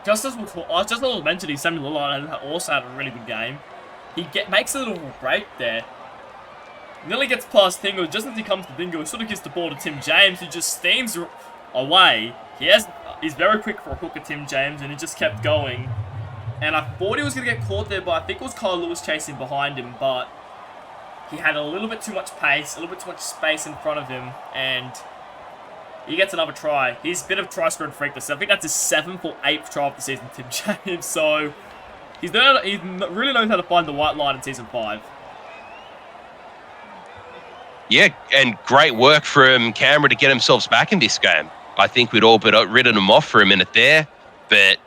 Just as I was mentioning, Samuel Lillard also had a really good game. He makes a little break there. Nearly gets past Dingo. Just as he comes to Dingo, he sort of gives the ball to Tim James, who just steams away. He's very quick for a hooker, Tim James, and he just kept going. And I thought he was going to get caught there, but I think it was Kyle Lewis chasing behind him, but he had a little bit too much pace, a little bit too much space in front of him, and he gets another try. He's a bit of try-scoring freak this. I think that's his 7th or 8th try of the season, Tim James, so he really knows how to find the white line in Season 5. Yeah, and great work from Canberra to get themselves back in this game. I think we'd all but written them off for a minute there, but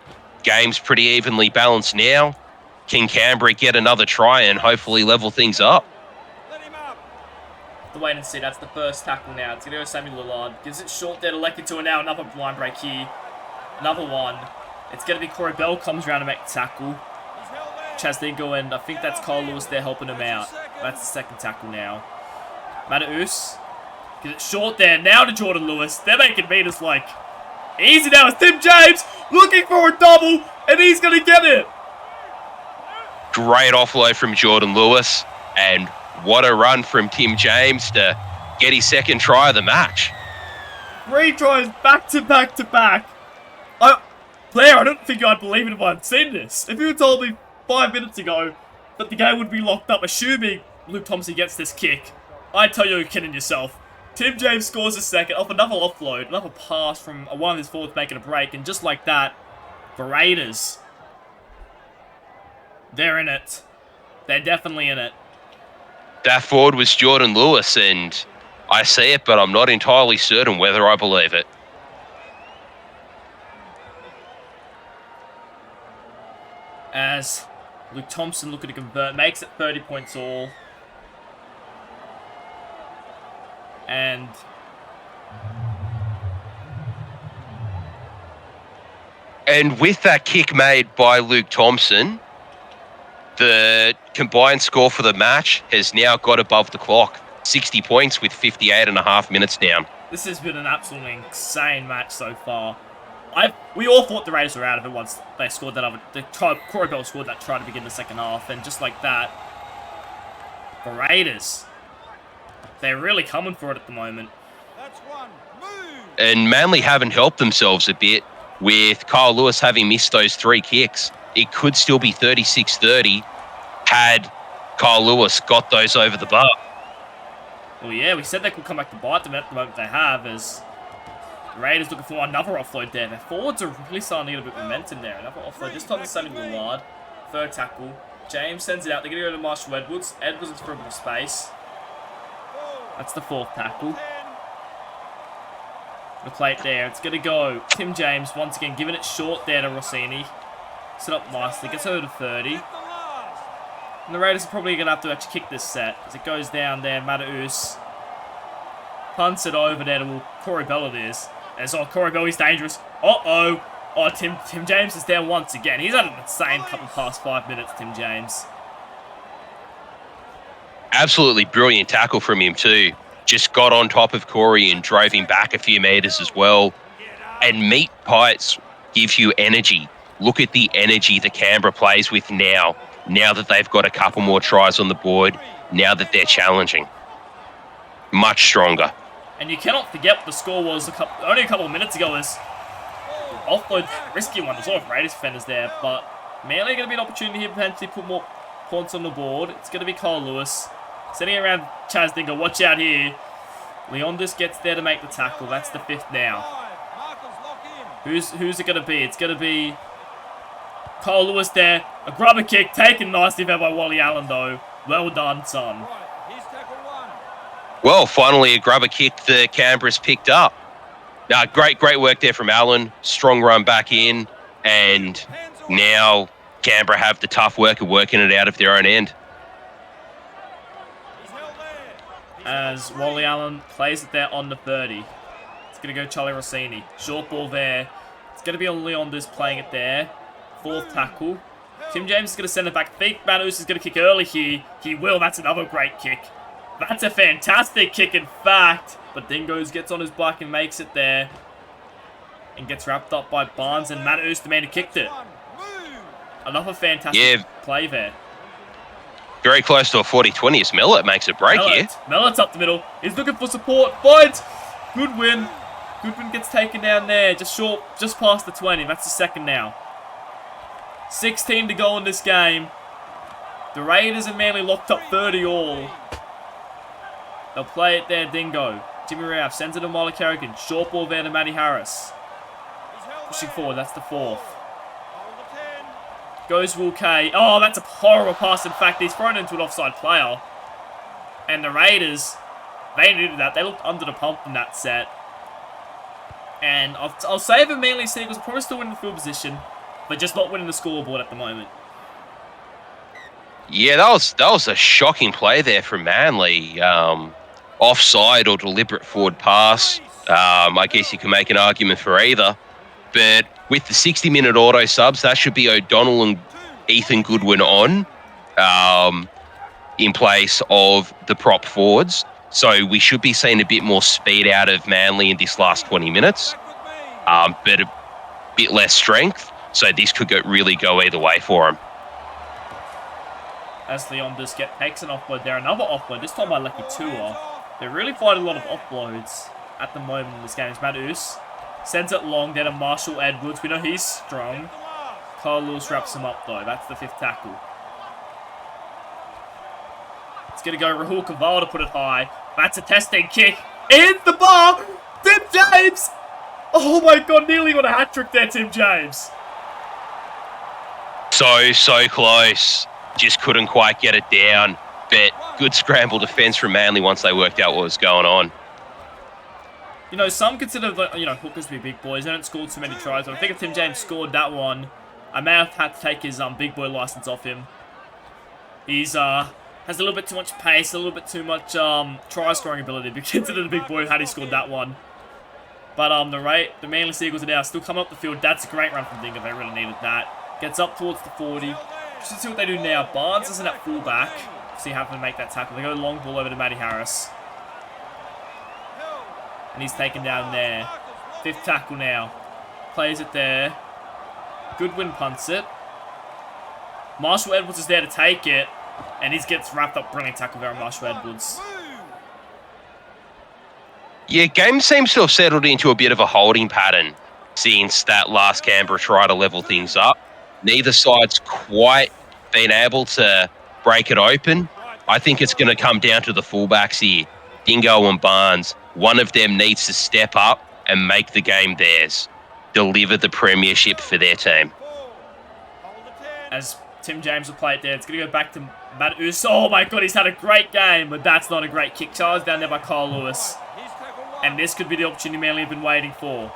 game's pretty evenly balanced now. Can Canberra get another try and hopefully level things up? to wait and see. That's the first tackle now. It's going to go Samuel Lillard. Gives it short there to Lekitua now. Another line break here. Another one. It's going to be Corey Bell comes around to make the tackle. Chaz Dingo, and I think that's Kyle Lewis there helping him out. That's the second tackle now. Mataus. Get it short there. Now to Jordan Lewis. They're making meters like easy now. It's Tim James looking for a double, and he's going to get it. Great offload from Jordan Lewis, and what a run from Tim James to get his second try of the match. 3 tries back to back to back. Blair, I don't think I'd believe it if I'd seen this. If you had told me 5 minutes ago that the game would be locked up, assuming Luke Thompson gets this kick, I'd tell you you're kidding yourself. Tim James scores a second off another offload, another pass from one of his forwards making a break, and just like that, the Raiders, they're in it. They're definitely in it. That forward was Jordan Lewis, and I see it, but I'm not entirely certain whether I believe it. As Luke Thompson looking to convert, makes it 30 points all. And with that kick made by Luke Thompson, the combined score for the match has now got above the clock. 60 points with 58.5 minutes down. This has been an absolutely insane match so far. We all thought the Raiders were out of it once they scored that Corey Bell scored that try to begin the second half, and just like that, the Raiders, they're really coming for it at the moment. That's one. Move. And Manly haven't helped themselves a bit with Kyle Lewis having missed those 3 kicks. It could still be 36-30 had Kyle Lewis got those over the bar. Well, yeah, we said they could come back to bite them at the moment they have, as the Raiders looking for another offload there. Their forwards are really starting to get a bit of momentum there. Another offload, this time to Samuel Lillard. Third tackle. James sends it out. They're going to go to Marshall Edwards. Edwards is for a bit of space. That's the 4th tackle. The plate there. It's going to go Tim James once again, giving it short there to Rossini. Set up nicely. Gets over to 30. And the Raiders are probably going to have to actually kick this set as it goes down there. Mataus punts it over there to Corey Bell. It is. And so Corey Bell is dangerous. Uh-oh. Oh, Tim James is down once again. He's had an insane couple past 5 minutes, Tim James. Absolutely brilliant tackle from him too. Just got on top of Corey and drove him back a few meters as well. And meat pies give you energy. Look at the energy that Canberra plays with now that they've got a couple more tries on the board, now that they're challenging. Much stronger. And you cannot forget what the score was only a couple of minutes ago. This offload, risky one. There's a lot of Raiders defenders there, but Manly going to be an opportunity here to potentially put more points on the board. It's going to be Kyle Lewis. Sitting around Chaz Dingo. Watch out here. Leondis gets there to make the tackle. That's the 5th now. Who's it going to be? It's going to be Kyle Lewis there. A grubber kick taken nicely there by Wally Allen, though. Well done, son. Well, finally a grubber kick that Canberra's picked up. Great work there from Allen. Strong run back in. And now Canberra have the tough work of working it out of their own end. As Wally Allen plays it there on the 30. It's going to go Charlie Rossini. Short ball there. It's going to be on Leondis playing it there. 4th tackle. Tim James is going to send it back. I think Manus is going to kick early here. He will. That's another great kick. That's a fantastic kick, in fact. But Dingoes gets on his bike and makes it there. And gets wrapped up by Barnes and Manus, the man who kicked it. Another fantastic play there. Very close to a 40-20 as Mellett makes a break here. Mellett's up the middle. He's looking for support. Finds. Good win. Goodwin gets taken down there. Just short, just past the 20. That's the 2nd now. 16 to go in this game. The Raiders and Manly locked up 30 all. They'll play it there, Dingo. Jimmy Ralph sends it to Molly Kerrigan. Short ball there to Matty Harris. Pushing forward, that's the 4th. Goes Will Kay. Oh, that's a horrible pass. In fact, he's thrown into an offside player. And the Raiders, they needed that. They looked under the pump in that set. And I'll say the Manly Seagulls are probably still winning the field position, but just not winning the scoreboard at the moment. Yeah, that was a shocking play there from Manly. offside or deliberate forward pass. I guess you can make an argument for either. But with the 60-minute auto subs, that should be O'Donnell and Ethan Goodwin on in place of the prop forwards. So we should be seeing a bit more speed out of Manly in this last 20 minutes, but a bit less strength. So this could really go either way for him. As Leon Biscuit takes an offload there. Another offload, this time by Lucky Tua. They're really fighting a lot of offloads at the moment in this game. It's Matus sends it long there to Marshall Edwards. We know he's strong. Carl Lewis wraps him up though. That's the 5th tackle. It's going to go Rahul Kaval to put it high. That's a testing kick. In the bar! Tim James! Oh my god, nearly got a hat-trick there, Tim James. So close. Just couldn't quite get it down. But good scramble defence from Manly once they worked out what was going on. You know, some consider, hookers to be big boys. They don't score too many tries. But I think if Tim James scored that one, I may have had to take his big boy license off him. He's has a little bit too much pace, a little bit too much try scoring ability to be considered a big boy had he scored that one. But the Manly Seagulls are now still coming up the field. That's a great run from Dingo. They really needed that. Gets up towards the 40. Just see what they do now. Barnes isn't at fullback. See how to make that tackle. They go long ball over to Matty Harris. And he's taken down there. 5th tackle now. Plays it there. Goodwin punts it. Marshall Edwards is there to take it. And he gets wrapped up. Brilliant tackle there on Marshall Edwards. Yeah, game seems to have settled into a bit of a holding pattern since that last Canberra try to level things up. Neither side's quite been able to break it open. I think it's going to come down to the fullbacks here, Dingo and Barnes. One of them needs to step up and make the game theirs. Deliver the premiership for their team. As Tim James will play it there, it's going to go back to Matt Us. Oh my god, he's had a great game, but that's not a great kick. Charged down there by Kyle Lewis. And this could be the opportunity Manly have been waiting for.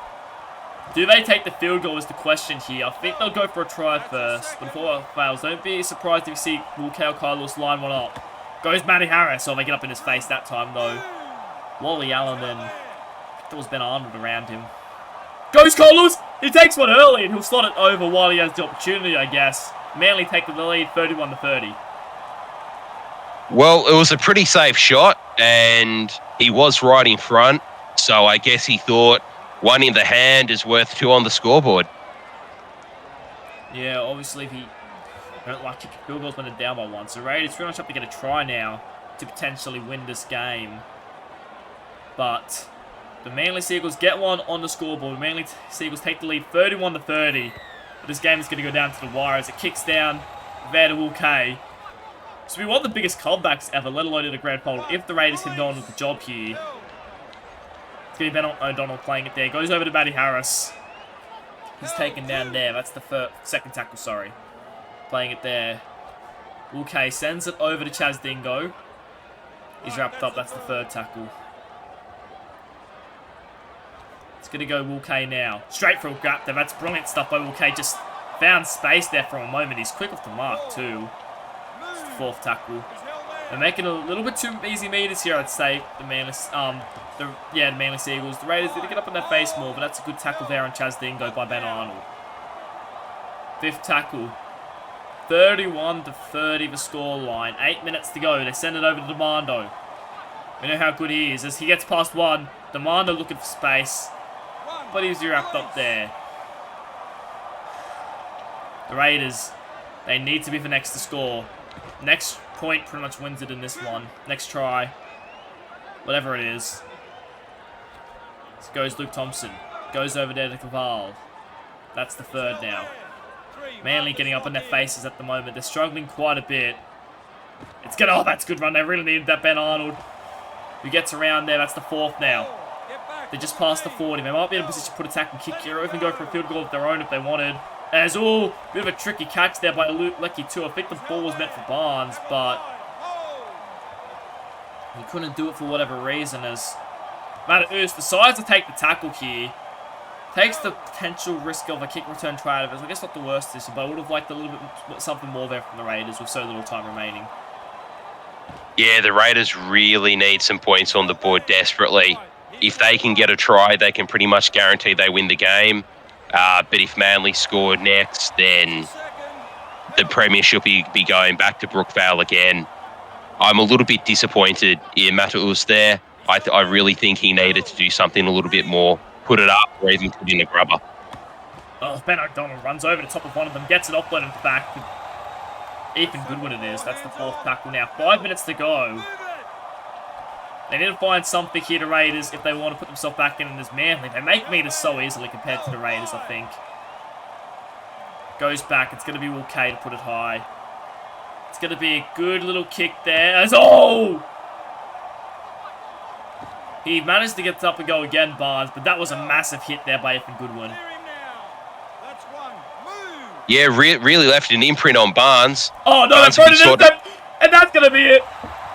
Do they take the field goal is the question here. I think they'll go for a try first. But before it fails, don't be surprised if you see Will Carlos line one up. Goes Matty Harris. Oh, they get up in his face that time, though. Wally Allen then. I think there was Ben Arnold around him. Goes Carlos! He takes one early and he'll slot it over while he has the opportunity, I guess. Manly take the lead 31-30. Well, it was a pretty safe shot and he was right in front. So I guess he thought one in the hand is worth 2 on the scoreboard. Yeah, obviously if he don't like kicking field goals when they're down by 1. So Raiders pretty much have to get a try now to potentially win this game. But the Manly Seagulls get one on the scoreboard. The Manly Seagulls take the lead 31-30. But this game is going to go down to the wire as it kicks down there to Will Kay. So we want the biggest comebacks ever, let alone in a grand final, if the Raiders can go on with the job here. It's going to be Ben O'Donnell playing it there. Goes over to Matty Harris. He's taken down there. That's the 2nd tackle, sorry. Playing it there. Will Kay sends it over to Chaz Dingo. He's wrapped up. That's the 3rd tackle. It's going to go Will Kay now. Straight for a grab there. That's brilliant stuff by Will Kay. Just found space there for a moment. He's quick off the mark too. 4th tackle. They're making a little bit too easy meters here, I'd say. The Manly Seagulls. The Raiders need to get up in their face more, but that's a good tackle there on Chaz Dingo by Ben Arnold. 5th tackle. 31-30 the score line. 8 minutes to go. They send it over to Demando. We know how good he is. As he gets past 1, Demando looking for space. But he's wrapped up there. The Raiders, they need to be the next to score. Next point pretty much wins it in this one. Next try. Whatever it is. So goes Luke Thompson. Goes over there to Caval. That's the 3rd now. Manly getting up in their faces at the moment. They're struggling quite a bit. It's good. Oh, that's a good run. They really needed that Ben Arnold. Who gets around there. That's the 4th now. They just passed the 40. They might be in a position to put a tackle and kick here, or even go for a field goal of their own if they wanted. There's a bit of a tricky catch there by Lucky too. I think the ball was meant for Barnes, but he couldn't do it for whatever reason. As Matus decides to take the tackle here, takes the potential risk of a kick return try out of it. I guess not the worst decision, but I would have liked a little bit something more there from the Raiders with so little time remaining. Yeah, the Raiders really need some points on the board desperately. If they can get a try, they can pretty much guarantee they win the game. But if Manly score next, then the premiership will be going back to Brookvale again. I'm a little bit disappointed in Mataus there. I really think he needed to do something a little bit more. Put it up or even put in a grubber. Oh, Ben O'Donnell runs over the top of one of them, gets it offloaded back. Ethan Goodwin it is. That's the 4th tackle now. 5 minutes to go. They need to find something here to Raiders if they want to put themselves back in as Manly. They make meters so easily compared to the Raiders, I think. Goes back. It's going to be okay to put it high. It's going to be a good little kick there. Oh! He managed to get up and go again, Barnes, but that was a massive hit there by Ethan Goodwin. Yeah, really left an imprint on Barnes. Oh, no, Barnes and that's going to be it.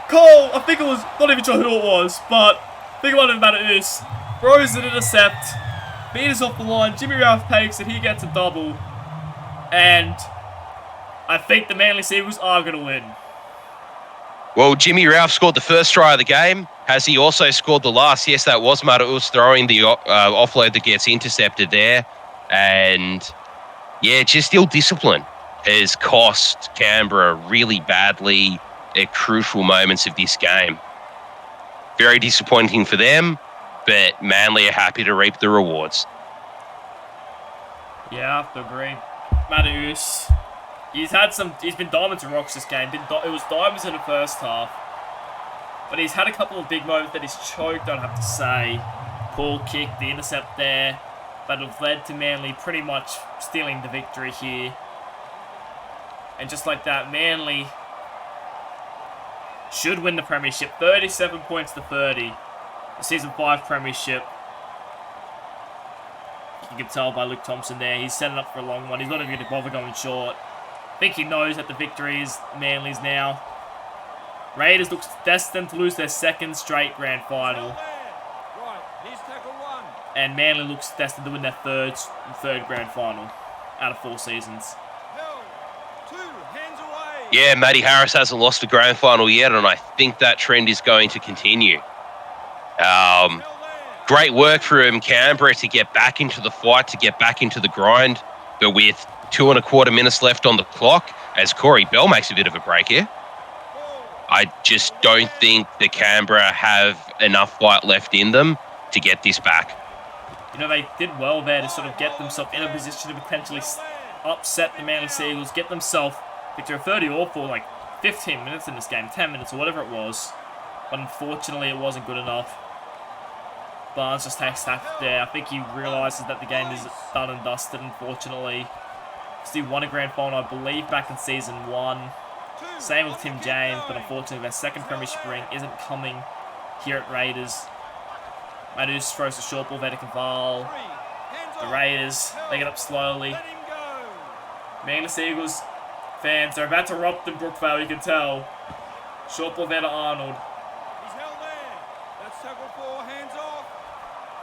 Cole, I think it was, not even sure who it was, but think about it about it is. Throws an intercept, meters off the line, Jimmy Ralph takes it, he gets a double, and I think the Manly Seagulls are going to win. Well, Jimmy Ralph scored the first try of the game. Has he also scored the last? Yes, that was Mataus throwing the offload that gets intercepted there. And yeah, just ill discipline has cost Canberra really badly at crucial moments of this game. Very disappointing for them, but Manly are happy to reap the rewards. Yeah, I have to agree. Mataus, he's been diamonds and rocks this game. It was diamonds in the first half, but he's had a couple of big moments that he's choked, I'd have to say. Poor kick, the intercept there, but it led to Manly pretty much stealing the victory here. And just like that, Manly should win the premiership. 37 points to 30. The Season 5 premiership. You can tell by Luke Thompson there. He's setting up for a long one. He's not even going to bother going short. I think he knows that the victory is Manly's now. Raiders looks destined to lose their 2nd straight grand final. And Manly looks destined to win their third grand final out of 4 seasons. Yeah, Matty Harris hasn't lost a grand final yet, and I think that trend is going to continue. Great work from Canberra to get back into the fight, to get back into the grind, but with 2.25 minutes left on the clock, as Corey Bell makes a bit of a break here, I just don't think the Canberra have enough fight left in them to get this back. You know, they did well there to sort of get themselves in a position to potentially upset the Manly Seagulls, get themselves victory 30 all for like 15 minutes in this game, 10 minutes or whatever it was. But unfortunately, it wasn't good enough. Barnes just takes that there. I think he realises that the game is done and dusted, unfortunately. Still won a grand final, I believe, back in Season 1. Same with Tim James, but unfortunately their 2nd premiership ring isn't coming here at Raiders. Mataus throws the short ball there to Caval. The Raiders, they get up slowly. Manly Seagulls fans, they're about to erupt in Brookvale, you can tell. Short ball there to Arnold. He's held there. That's tackle 4, hands off.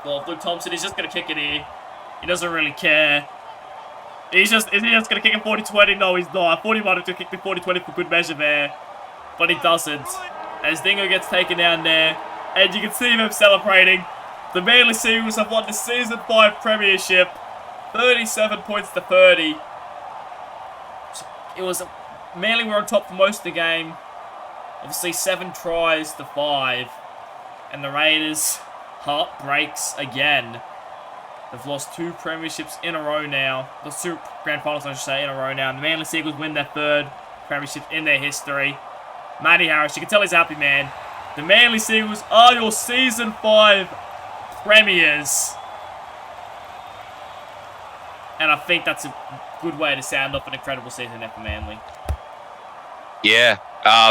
Well, Luke Thompson, he's just going to kick it here. He doesn't really care. Is he just going to kick it 40-20? No, he's not. I thought he wanted to kick the 40-20 for good measure there, but he doesn't. As Dingo gets taken down there, and you can see him celebrating. The Manly Seagulls have won the Season 5 Premiership, 37 points to 30. It was Manly were on top for most of the game. Obviously 7 tries to 5. And the Raiders' heart breaks again. They've lost 2 premierships in a row now. Lost 2 grand finals, I should say, in a row now. And the Manly Seagulls win their 3rd premiership in their history. Matty Harris, you can tell he's happy, man. The Manly Seagulls are your Season 5 premiers. And I think that's a good way to sound off an incredible season there for Manly. Yeah,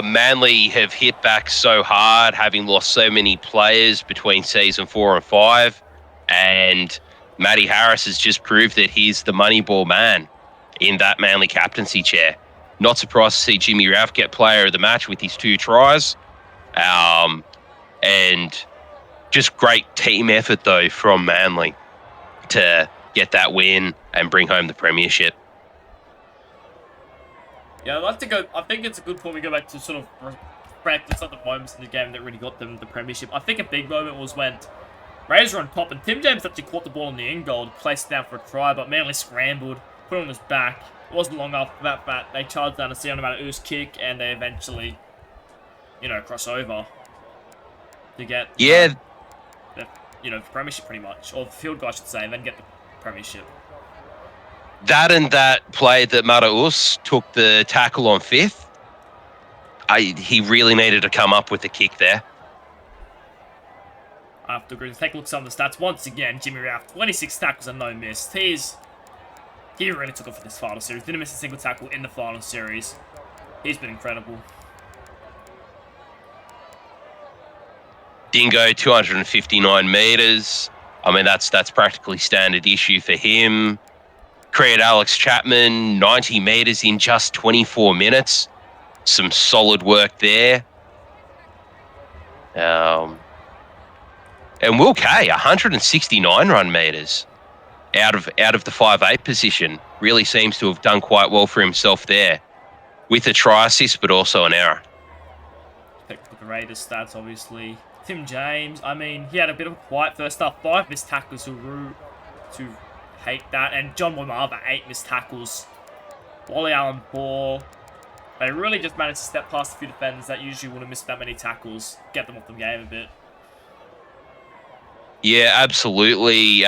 Manly have hit back so hard, having lost so many players between Season 4 and 5. And Matty Harris has just proved that he's the Moneyball man in that Manly captaincy chair. Not surprised to see Jimmy Ralph get player of the match with his 2 tries. And just great team effort, though, from Manly to get that win and bring home the premiership. Yeah, I'd like to go. I think it's a good point we go back to sort of It's not the moments in the game that really got them the premiership. I think a big moment was when Raiders were on top and Tim James actually caught the ball in the end goal to place it down for a try, but Manly scrambled, put it on his back. It wasn't long after that they charged down a Sian Mataus kick and they eventually, cross over to get the premiership pretty much, or the field goal I should say, and then get the premiership. That and that play that Mataus took the tackle on 5th, he really needed to come up with the kick there. I have to agree. Take a look at some of the stats. Once again, Jimmy Ralph, 26 tackles and no miss. He really took it for this final series. Didn't miss a single tackle in the final series. He's been incredible. Dingo, 259 metres. I mean, that's practically standard issue for him. Create Alex Chapman, 90 metres in just 24 minutes. Some solid work there. And Will Kay, 169 run metres out of the 5'8" position. Really seems to have done quite well for himself there, with a try assist, but also an error. Picked up the Raiders stats, obviously. Tim James, I mean, he had a bit of a quiet first half. 5 missed tackles to hate that. And John Moimava, 8 missed tackles. Wally Allen, 4. They really just managed to step past a few defenders that usually wouldn't miss that many tackles. Get them off the game a bit. Yeah, absolutely.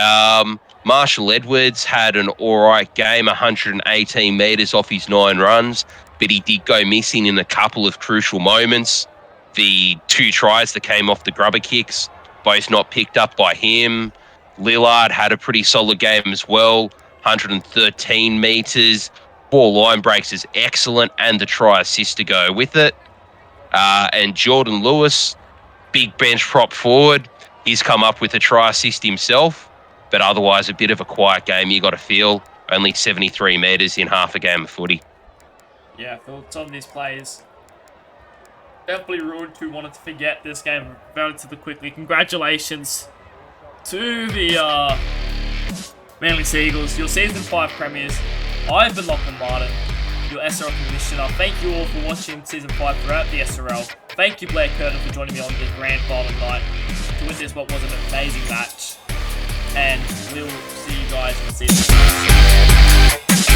Marshall Edwards had an alright game, 118 metres off his 9 runs, but he did go missing in a couple of crucial moments. The 2 tries that came off the grubber kicks, both not picked up by him. Lillard had a pretty solid game as well, 113 metres. 4 line breaks is excellent, and the try assist to go with it. And Jordan Lewis, big bench prop forward, he's come up with a try assist himself, but otherwise a bit of a quiet game, you got to feel. Only 73 metres in half a game of footy. Yeah, for some of these players, definitely ruined who wanted to forget this game relatively quickly. Congratulations to the Manly Seagulls, your Season 5 premiers. I've been Lachlan Martin, your SRL commissioner. Thank you all for watching Season 5 throughout the SRL. Thank you, Blair Curtin, for joining me on this grand final night to witness what was an amazing match. And we'll see you guys in Season 6.